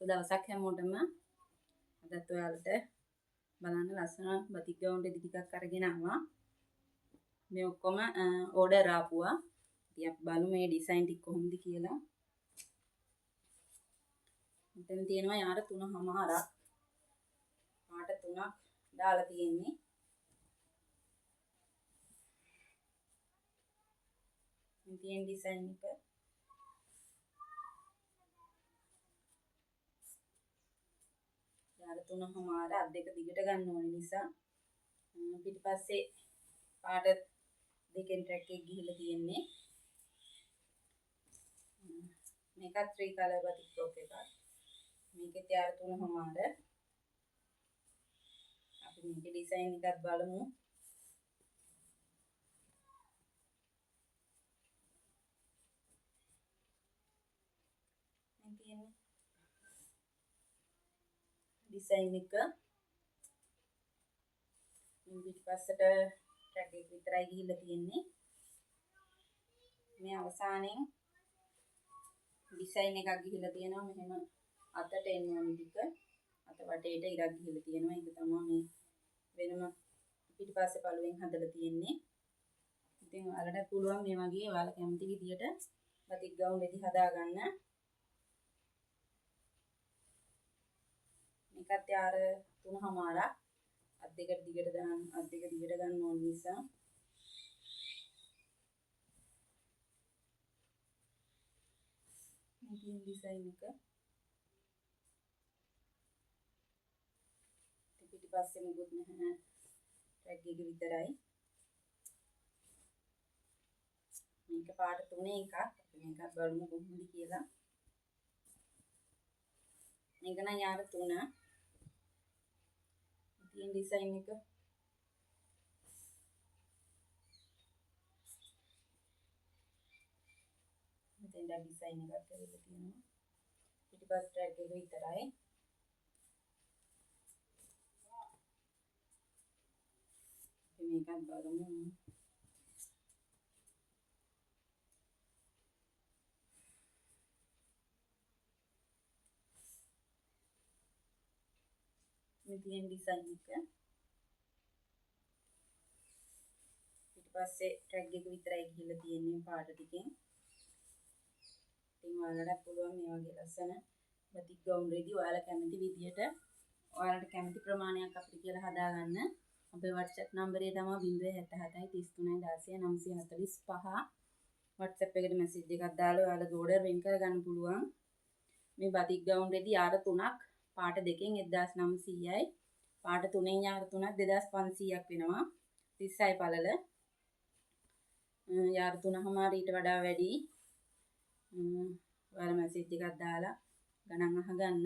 දවසක් හැමෝටම අදත් ඔයාලට බලන්න ලස්සන බතික් ගවුම් රෙදි ටිකක් අරගෙන ආවා. මේ ඔක්කොම ඕඩර් ආපුවා. ඉතින් අපි බලමු මේ ඩිසයින් ටික කොහොමද කියලා. මෙතන තියෙනවා යාර 3:00මාරක්. පාට 3ක් දාලා තියෙන්නේ. මේ තියෙන ඩිසයින් එක යාර 3:00මාර අත් දෙක දිගට ගන්න ඕන නිසා පිටිපස්සේ පාට දෙකෙන් ට්‍රැක් එක ගිහිල්ලා තියෙන්නේ. මේකත් 3 කලර් බතික් ටොප් එකක්. මේකේ යාර 3:00මාර. අපි මේකේ ඩිසයින් එකක් බලමු. මේ තියෙන්නේ ඩිසයින් එක. මේ පිටිපස්සට ට්‍රැක් එක විතරයි ගිහිල්ලා තියෙන්නේ. මේ අවසානයේ ඩිසයින් එකක් ගිහිල්ලා තියෙනවා. මෙහෙම අතට එන්න ඕන ටික. අත වටේට ඉරක් ගිහිල්ලා තියෙනවා. ඒක තමයි මේ වෙනම පිටිපස්සේ පළුවෙන් හදලා තියෙන්නේ. ඉතින් ඔයාලට පුළුවන් මේ වගේ ඔයාලා කැමති විදියට බතික් ගවුම් රෙදි හදාගන්න. මේකත් යාර 3:00මාරක්. අත් දෙක දිගට ගන්න ඕන නිසා මේ ඩිසයින් එක පිටිපස්සේ මොකුත් නැහැ. ටැග් එක විතරයි. මේක පාට 3 එකක්. අපි මේකත් බලමු කොහොමද කියලා. මේක නම් යාර 3. තියෙන ඩිසයින් එක මෙතෙන්ද ඩිසයින් එකක් කරලා තියෙනවා. පිටිපස්ස ටැග් එක විතරයි. අපි මේකත් බලමු. මේ තියෙන ඩිසයින් එක පිටිපස්සේ ටැග් එක විතරයි ගිහිල්ලා තියෙන්නේ පාට ටිකෙන්. ඉතින් ඔයාලට පුළුවන් මේ වගේ ලස්සන බතික් ගවුම් රෙදි ඔයාලා කැමති විදියට ඔයාලට කැමති ප්‍රමාණයක් අපිට කියලා හදාගන්න. අපේ WhatsApp නම්බරය තමයි 077 33 16 945. WhatsApp එකට මැසේජ් එකක් දාලා ඔයාලගේ ඕඩර් වෙන් කරගන්න පුළුවන්. මේ බතික් ගවුම් රෙදි යාර 3ක් පාට දෙකෙන් 1900යි. පාට 3ෙන් යාර 3ක් 2500ක් වෙනවා. 36 පළල. යාර 3:00මාර ඊට වඩා වැඩි. ඔයාලා මැසේජ් එකක් දාලා ගණන් අහගන්න.